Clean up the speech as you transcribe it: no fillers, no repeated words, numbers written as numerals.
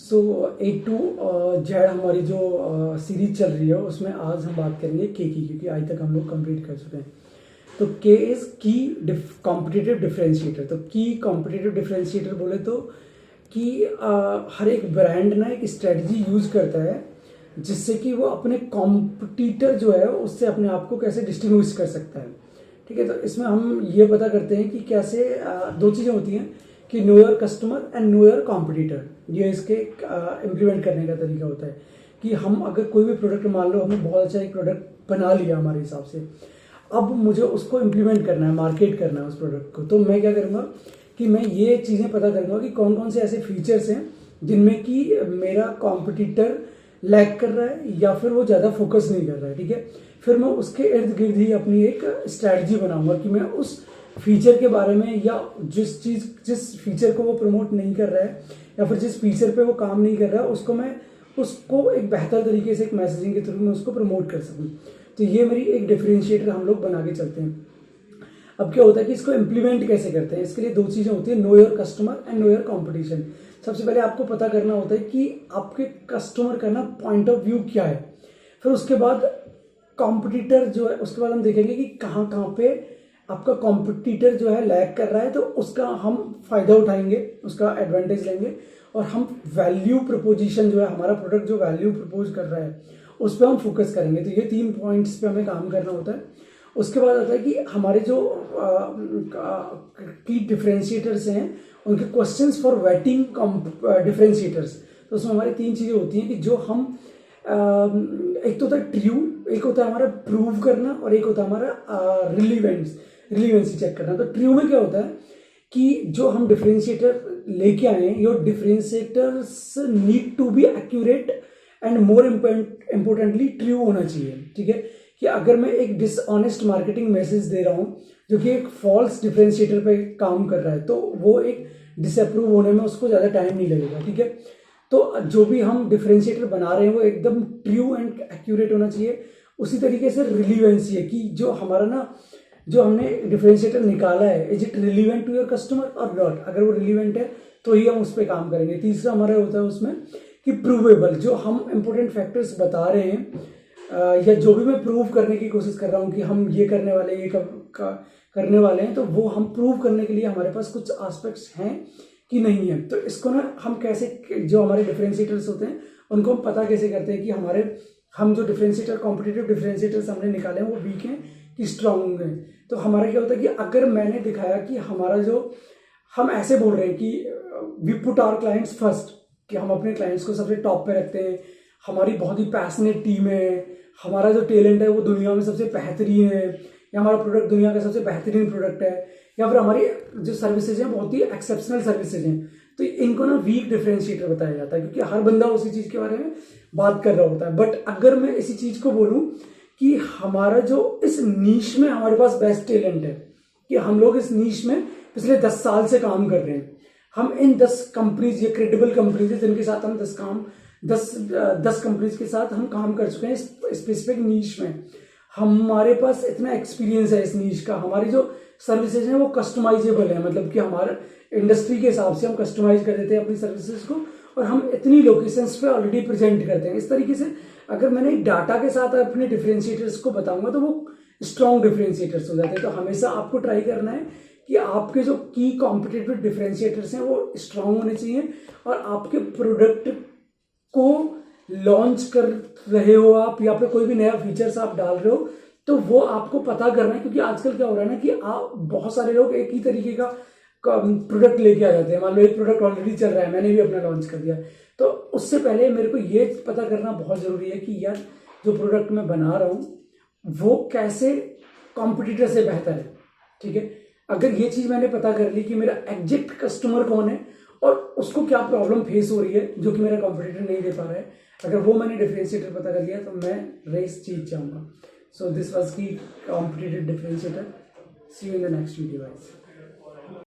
So A to Z हमारी जो series चल रही है उसमें आज हम बात करेंगे के की, क्योंकि आज तक हम लोग कंप्लीट कर चुके हैं। तो के इज़ की कॉम्पिटिटिव डिफरेंशिएटर। तो की कॉम्पिटिटिव डिफरेंशिएटर बोले तो कि हर एक ब्रांड ना एक स्ट्रेटजी यूज़ करता है जिससे कि वो अपने कॉम्पिटिटर जो है उससे अपने आप को कैसे डिस्टिंग्विश कर सकता है। ठीक है, तो इसमें हम ये पता करते हैं कि कैसे दो चीज़ें होती हैं कि know your customer and know your competitor. ये इसके इम्प्लीमेंट करने का तरीका होता है कि हम अगर कोई भी प्रोडक्ट, मान लो हमने बहुत अच्छा एक प्रोडक्ट बना लिया हमारे हिसाब से, अब मुझे उसको इम्प्लीमेंट करना है, मार्केट करना है उस प्रोडक्ट को, तो मैं क्या करूँगा कि मैं ये चीज़ें पता करूँगा कि कौन कौन से ऐसे फीचर्स हैं जिनमें कि मेरा कॉम्पिटिटर लैग कर रहा है या फिर वो ज़्यादा फोकस नहीं कर रहा है। ठीक है, फिर मैं उसके इर्द गिर्द ही अपनी एक स्ट्रैटेजी बनाऊंगा कि मैं उस फीचर के बारे में या जिस फीचर को वो प्रमोट नहीं कर रहा है या फिर जिस फीचर पे वो काम नहीं कर रहा है उसको एक बेहतर तरीके से एक मैसेजिंग के थ्रू मैं उसको प्रमोट कर सकूँ। तो ये मेरी एक डिफरेंशिएटर हम लोग बना के चलते हैं। अब क्या होता है कि इसको इम्प्लीमेंट कैसे करते हैं, इसके लिए दो चीज़ें होती है, know your customer and know your competition. सबसे पहले आपको पता करना होता है कि आपके कस्टमर का ना पॉइंट ऑफ व्यू क्या है। फिर उसके बाद कॉम्पिटिटर जो है, उसके बाद हम देखेंगे कि कहाँ कहाँ पे आपका कॉम्पिटिटर जो है लैग कर रहा है, तो उसका हम फायदा उठाएंगे, उसका एडवांटेज लेंगे और हम वैल्यू प्रपोजिशन जो है, हमारा प्रोडक्ट जो वैल्यू प्रपोज कर रहा है उस पर हम फोकस करेंगे। तो ये 3 पॉइंट्स पे हमें काम करना होता है। उसके बाद आता है कि हमारे जो की डिफरेंशिएटर्स हैं उनके क्वेश्चंस फॉर वेटिंग डिफरेंशिएटर्स। तो उसमें हमारी 3 चीज़ें होती हैं कि जो हम एक तो होता है ट्रू, एक होता है हमारा प्रूव करना और एक होता है हमारा रिलीवेंसी चेक करना। तो ट्रू में क्या होता है कि जो हम डिफरेंशिएटर लेके आए हैं, your differentiators need to be accurate and more importantly true होना चाहिए। ठीक है, कि अगर मैं एक डिसऑनेस्ट मार्केटिंग मैसेज दे रहा हूँ जो कि एक फॉल्स डिफरेंशिएटर पे काम कर रहा है, तो वो एक डिसअप्रूव होने में उसको ज़्यादा टाइम नहीं लगेगा। ठीक है, तो जो भी हम डिफरेंशिएटर बना रहे हैं वो एकदम ट्रू एंड एक्यूरेट होना चाहिए। उसी तरीके से रिलीवेंसी है कि जो हमारा ना, जो हमने डिफरेंशिएटर निकाला है, is it relevant to your customer और नॉट। अगर वो रिलीवेंट है तो ही हम उस पर काम करेंगे। तीसरा हमारा होता है उसमें कि प्रूवेबल, जो हम इंपॉर्टेंट फैक्टर्स बता रहे हैं या जो भी मैं प्रूव करने की कोशिश कर रहा हूँ कि हम ये करने वाले, ये करने वाले हैं, तो वो हम प्रूव करने के लिए हमारे पास कुछ एस्पेक्ट्स हैं कि नहीं है। तो इसको ना हम कैसे, जो हमारे डिफरेंशिएटर्स होते हैं उनको हम पता कैसे करते हैं कि हम जो डिफरेंशिएटर, कॉम्पिटिटिव डिफरेंशिएटर्स हमने निकाले हैं वो वीक हैं कि स्ट्रांग हैं। तो हमारा क्या होता है कि अगर मैंने दिखाया कि हमारा जो, हम ऐसे बोल रहे हैं कि we put our clients first, कि हम अपने क्लाइंट्स को सबसे टॉप पे रखते हैं, हमारी बहुत ही पैशनेट टीम है, हमारा जो टैलेंट है वो दुनिया में सबसे बेहतरीन है, या हमारा प्रोडक्ट दुनिया का सबसे बेहतरीन प्रोडक्ट है, या फिर हमारी जो सर्विसेज हैं बहुत ही एक्सेप्शनल सर्विसेज हैं। तो इनको ना वीक डिफरेंशिएटर बताया जाता है, क्योंकि हर बंदा उसी चीज़ के बारे में बात कर रहा होता है। बट अगर मैं इसी चीज़ को बोलूँ कि हमारा जो इस नीश में हमारे पास बेस्ट टैलेंट है, कि हम लोग इस नीश में पिछले 10 साल से काम कर रहे हैं, हम इन 10 कंपनीज, ये क्रेडिबल कंपनीज है जिनके साथ हम 10 कंपनीज के साथ हम काम कर चुके हैं स्पेसिफिक नीश में, हमारे पास इतना एक्सपीरियंस है इस नीश का, हमारी जो सर्विसेज हैं वो कस्टमाइजेबल है, मतलब कि हमारे इंडस्ट्री के हिसाब से हम कस्टमाइज कर देते हैं अपनी सर्विसेज को, और हम इतनी लोकेशंस पे ऑलरेडी प्रेजेंट करते हैं। इस तरीके से अगर मैंने डाटा के साथ अपने डिफरेंशिएटर्स को बताऊंगा तो वो स्ट्रॉन्ग डिफरेंशिएटर्स हो जाते हैं। तो हमेशा आपको ट्राई करना है कि आपके जो की कॉम्पिटिटिव डिफरेंशिएटर्स हैं वो स्ट्रांग होने चाहिए, और आपके प्रोडक्ट को लॉन्च कर रहे हो आप या फिर कोई भी नया फीचर्स आप डाल रहे हो तो वो आपको पता करना है। क्योंकि आजकल क्या हो रहा है ना कि आप, बहुत सारे लोग एक ही तरीके का प्रोडक्ट लेके आ जाते हैं। मान लो एक प्रोडक्ट ऑलरेडी चल रहा है, मैंने भी अपना लॉन्च कर दिया, तो उससे पहले मेरे को ये पता करना बहुत ज़रूरी है कि यार जो प्रोडक्ट मैं बना रहा हूँ वो कैसे कॉम्पिटिटर से बेहतर है। ठीक है, अगर ये चीज़ मैंने पता कर ली कि मेरा एग्जैक्ट कस्टमर कौन है और उसको क्या प्रॉब्लम फेस हो रही है जो कि मेरा कॉम्पिटिटर नहीं दे पा रहा है, अगर वो मैंने डिफरेंशिएटर पता कर लिया तो मैं रेस जीत जाऊंगा। So this was key competitive differentiator. See you in the next video guys.